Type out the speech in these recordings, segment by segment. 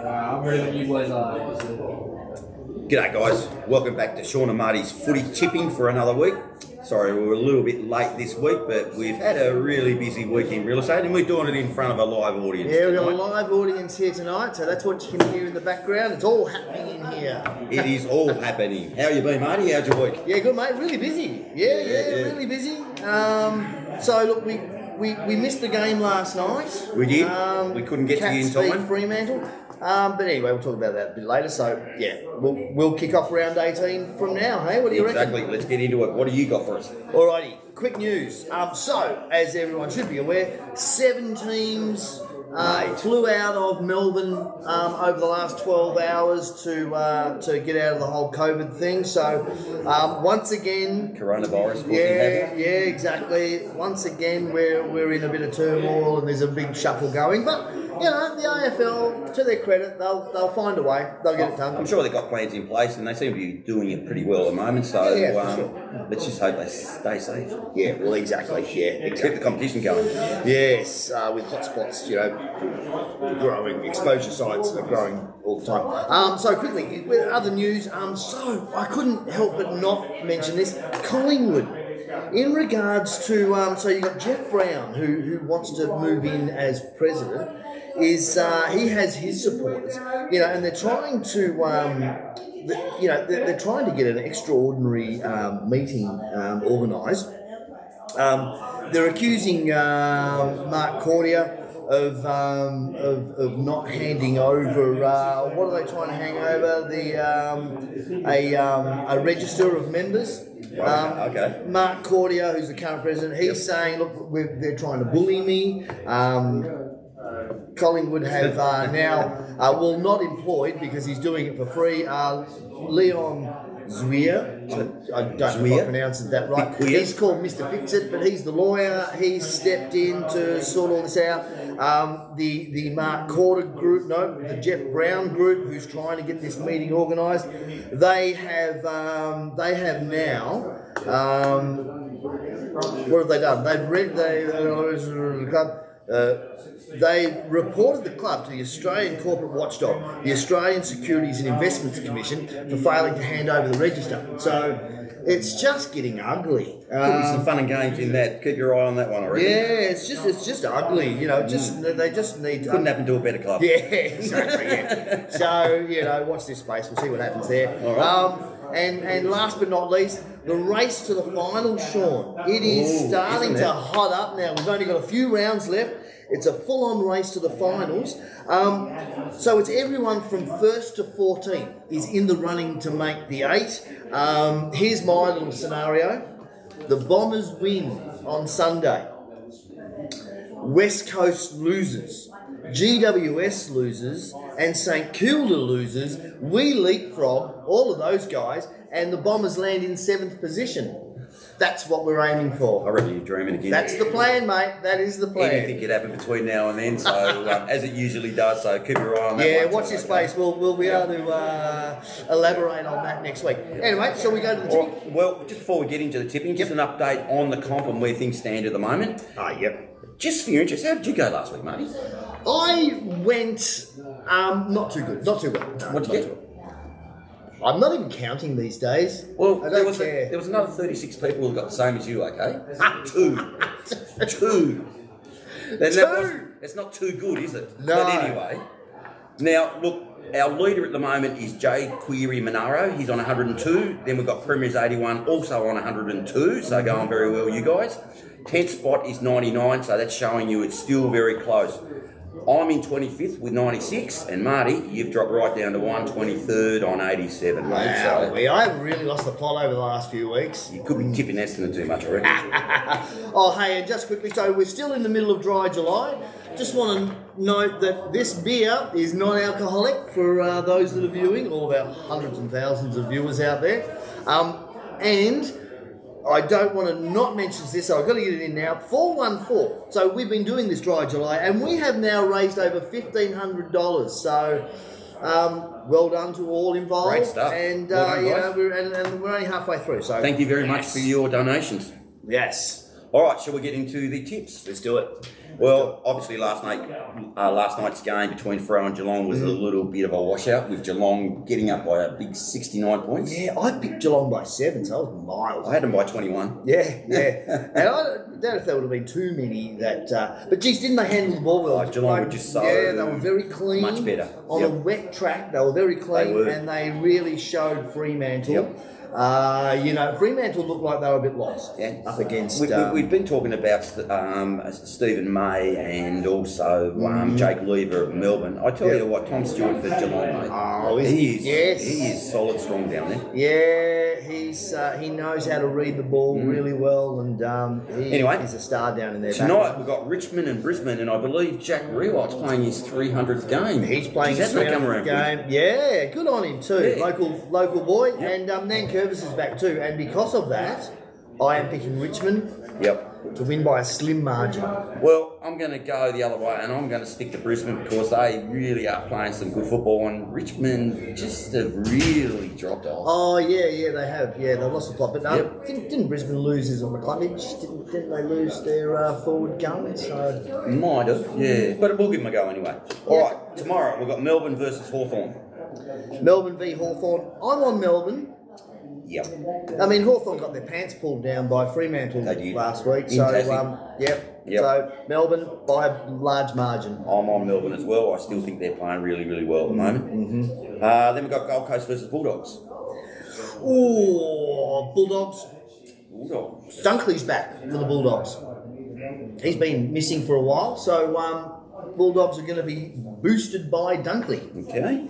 I'm ready when you boys are. G'day guys, welcome back to Sean and Marty's footy tipping for another week. Sorry, we were a little bit late this week, but we've had a really busy week in real estate and we're doing it in front of a live audience. Yeah, we've got a live audience here tonight, so that's what you can hear in the background. It's all happening in here. It is all happening. How you been, Marty? How's your week? Yeah, good mate, really busy. Yeah, really busy. So look, we missed the game last night. We did. We couldn't get to you in time. Fremantle. But anyway, we'll talk about that a bit later. So yeah, we'll kick off round 18 from now. Hey, what do you reckon? Exactly. Let's get into it. What do you got for us? Alrighty, quick news. So as everyone should be aware, 7 teams flew out of Melbourne over the last 12 hours to get out of the whole COVID thing. So once again, Coronavirus. Yeah, exactly. Once again, we're in a bit of turmoil and there's a big shuffle going, but. You know, the AFL, to their credit, they'll find a way. They'll get it done. I'm sure they've got plans in place and they seem to be doing it pretty well at the moment. So sure. Let's just hope they stay safe. Yeah, well, exactly. Yeah, exactly. Keep the competition going. Yes, with hotspots, growing, exposure sites are growing all the time. So quickly, with other news, so I couldn't help but not mention this. Collingwood. In regards to, so you got Jeff Brown, who wants to move in as president, he has his supporters, and they're trying to, they're trying to get an extraordinary meeting organised. They're accusing Mark Cordia of not handing over. What are they trying to hang over? A register of members. Okay. Mark Cordia, who's the current president, he's saying, look, they're trying to bully me. Collingwood have now, not employed because he's doing it for free, Leon Zwier. I don't know if I pronounced that right. He's called Mr. Fix-It, but he's the lawyer. He's stepped in to sort all this out. The Mark Corder group, the Jeff Brown group, who's trying to get this meeting organised, they have now. What have they done? They reported the club to the Australian Corporate Watchdog, the Australian Securities and Investments Commission, for failing to hand over the register. So it's just getting ugly. Could be some fun and games in that. Keep your eye on that one, I reckon. Yeah, it's just ugly. They just need to. Couldn't happen to a better club. Yeah, exactly. Yeah. So watch this space. We'll see what happens there. All right. And last but not least, the race to the final, Sean. It is starting to hot up now. We've only got a few rounds left. It's a full-on race to the finals. So it's everyone from 1st to 14 is in the running to make the 8. Here's my little scenario. The Bombers win on Sunday. West Coast loses. GWS losers and St Kilda losers. We leapfrog all of those guys and the Bombers land in 7th position. That's what we're aiming for. I reckon you're dreaming again. That's the plan, mate. That is the plan. Anything could happen between now and then, so as it usually does. So keep your eye on that. Yeah, watch this space. We'll be able to elaborate on that next week. Anyway, shall we go to the tipping? Well, just before we get into the tipping, just an update on the comp and where things stand at the moment. Yep. Just for your interest, how did you go last week, Marty? I went not too good, not too well. What did you get? I'm not even counting these days. Well, I don't care. There was another 36 people who got the same as you, okay? Two. That's not too good, is it? No. But anyway, now, look, our leader at the moment is Jay Query Monaro. He's on 102. Then we've got Premier's 81, also on 102, so going very well, you guys. 10th spot is 99, so that's showing you it's still very close. I'm in 25th with 96, and Marty, you've dropped right down to 123rd on 87. Wow, mate, so I haven't really lost the plot over the last few weeks. You could be tipping Eston too much, I reckon. Oh, hey, and just quickly, so we're still in the middle of dry July. Just want to note that this beer is non-alcoholic for those that are viewing, all of our hundreds and thousands of viewers out there. And I don't want to not mention this, so I've got to get it in now. 414. So we've been doing this dry July, and we have now raised over $1,500. So well done to all involved. Great stuff. And well done, we're only halfway through. So thank you very much for your donations. Yes. All right, shall we get into the tips? Let's do it. Well, obviously last night's game between Freo and Geelong was a little bit of a washout, with Geelong getting up by a big 69 points. Yeah, I picked Geelong by 7, so I was miles. I had them by 21. Yeah. And I don't know if there would have been too many that... but geez, didn't they handle the ball well? Geelong were just so... Yeah, they were very clean. Much better. On a wet track, they were very clean. They were. And they really showed Fremantle. Yep. Fremantle looked like they were a bit lost up against... We've been talking about Stephen May and also Jake Lever of Melbourne. I tell you what, Tom Stewart for Geelong, mate. Oh, he is. Yes. He is solid strong down there. Yeah, he knows how to read the ball really well, and he's a star down in there. Tonight we've got Richmond and Brisbane, and I believe Jack Rewalt's playing his 300th game. He's playing his Hasn't that come 300th around game. quick? Yeah, good on him too. Yeah. Local boy, and Nankervis is back too. And because of that, I am picking Richmond. Yep. To win by a slim margin. Well, I'm going to go the other way, and I'm going to stick to Brisbane because they really are playing some good football, and Richmond just have really dropped off. Oh, yeah, they have. Yeah, they lost the plot. But didn't Brisbane lose his on McClummage? Didn't they lose their forward gun? So Might have, yeah. But we'll give them a go anyway. All right, tomorrow we've got Melbourne versus Hawthorn. Melbourne v Hawthorn. I'm on Melbourne. Yep. I mean, Hawthorn got their pants pulled down by Fremantle last week. So, Yep. So, Melbourne by a large margin. I'm on Melbourne as well. I still think they're playing really, really well at the moment. Then we've got Gold Coast versus Bulldogs. Oh, Bulldogs. Bulldogs. Dunkley's back for the Bulldogs. He's been missing for a while, so Bulldogs are going to be boosted by Dunkley. Okay.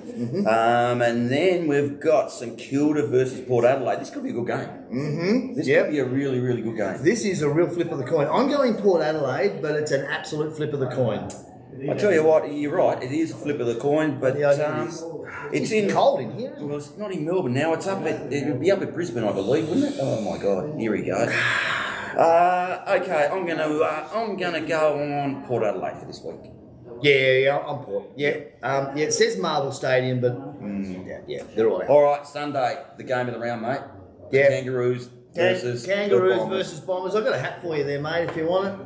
And then we've got St Kilda versus Port Adelaide. This could be a good game. This could be a really, really good game. This is a real flip of the coin. I'm going Port Adelaide, but it's an absolute flip of the coin. I tell you what, you're right. It is a flip of the coin, but it's in cold in here. Well, it's not in Melbourne now. It would be up at Brisbane, I believe, wouldn't it? Oh my God! Here we go. Okay, I'm gonna go on Port Adelaide for this week. Yeah, I'm Port. Yeah, it says Marvel Stadium, but they're all out. All right, Sunday, the game of the round, mate. Yeah. Kangaroos versus Bombers. I've got a hat for you there, mate, if you want it.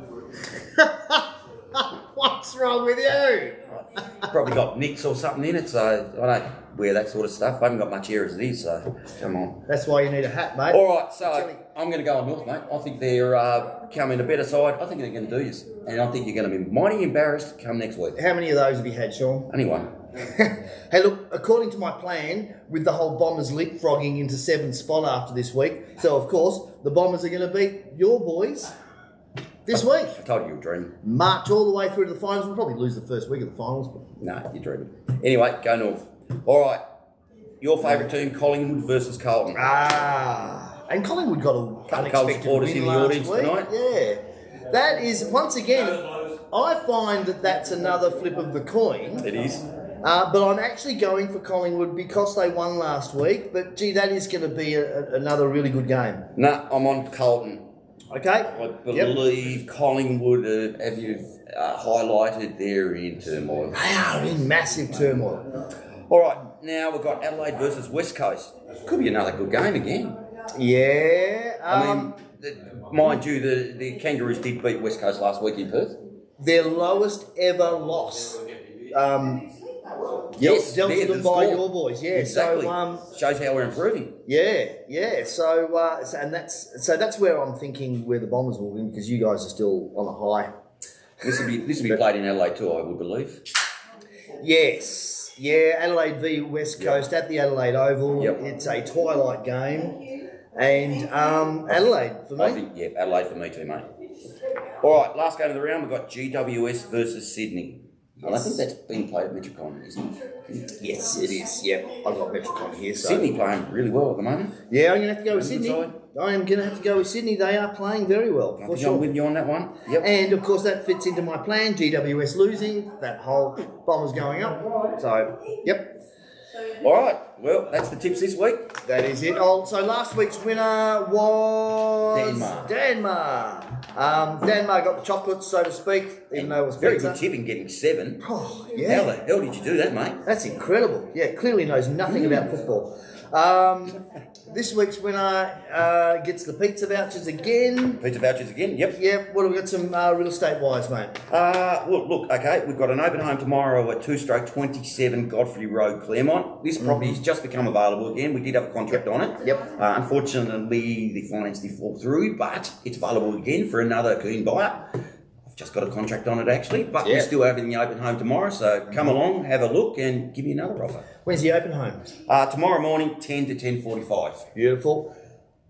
What's wrong with you? Probably got nicks or something in it, so I don't wear that sort of stuff. I haven't got much hair as it is, so come on. That's why you need a hat, mate. All right, so I'm going to go on North, mate. I think they're coming a better side. I think they're going to do this, and I think you're going to be mighty embarrassed come next week. How many of those have you had, Sean? Only one. Hey, look, according to my plan, with the whole Bombers leapfrogging into 7th spot after this week, so of course, the Bombers are going to beat your boys this week. I told you you were dreaming. March all the way through to the finals. We'll probably lose the first week of the finals. But... No, you're dreaming. Anyway, go North. All right. Your favourite team, Collingwood versus Carlton. And Collingwood got a unexpected supporters win in the last audience week. tonight. Yeah. That is, once again, I find that's another flip of the coin. It is. But I'm actually going for Collingwood because they won last week. But, gee, that is going to be another really good game. No, I'm on Carlton. Okay. I believe Collingwood have highlighted they're in turmoil. They are in massive turmoil. All right, now we've got Adelaide versus West Coast. Could be another good game again. Yeah. I mean, mind you, the Kangaroos did beat West Coast last week in Perth. Their lowest ever loss. Yes, dealt to them by your boys. Yeah, exactly. So shows how we're improving. Yeah. So that's where I'm thinking where the Bombers will win because you guys are still on a high. This will be played in Adelaide too, I would believe. Yes. Yeah, Adelaide v West Coast at the Adelaide Oval. Yep. It's a twilight game, and Adelaide for me. I think Adelaide for me too, mate. All right, last game of the round we've got GWS versus Sydney. Yes. And I think that's been played at Metricon, isn't it? Yes, it is. Yep, I've got Metricon here. So. Sydney playing really well at the moment. Yeah, I'm going to have to go with Sydney. I am going to have to go with Sydney. They are playing very well, for sure. I'm with you on that one. Yep. And, of course, that fits into my plan. GWS losing, that whole Bombers going up. So, yep. All right. Well, that's the tips this week. That is it. Oh, so last week's winner was... Denmark. Denmark got the chocolates, so to speak, even though it was very pizza. good tipping, getting 7. Oh, yeah. How the hell did you do that, mate? That's incredible. Yeah, clearly knows nothing about football. This week's winner gets the pizza vouchers again. Pizza vouchers again, yep. Yep. What have we got some real estate wise, mate? Look, okay, we've got an open home tomorrow at 2/27 Godfrey Road, Claremont. This property's just become available again. We did have a contract on it. Yep. Unfortunately, the finance did fall through, but it's available again for another keen buyer. I've just got a contract on it actually, but we're still having the open home tomorrow, so come along, have a look, and give me another offer. When's the open home? Tomorrow morning, 10 to 10:45. Beautiful.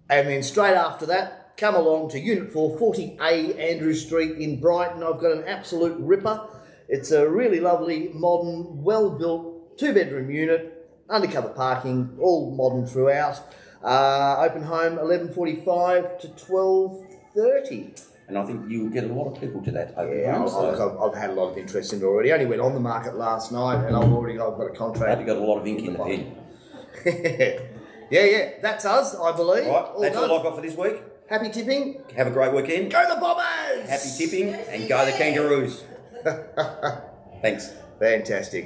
And then straight after that, come along to Unit 4, 40A Andrew Street in Brighton. I've got an absolute ripper. It's a really lovely, modern, well-built 2-bedroom unit, undercover parking, all modern throughout. Open home 11:45 to 12:30. And I think you'll get a lot of people to that open Yeah, home. So I've had a lot of interest in it already. I only went on the market last night, and I've got a I hope contract. you got a lot of ink in the pen. yeah, that's us, I believe. All right, that's done. all I've got for this week. Happy tipping. Have a great weekend. Go the Bombers! Happy tipping and go the Kangaroos. Thanks. Fantastic.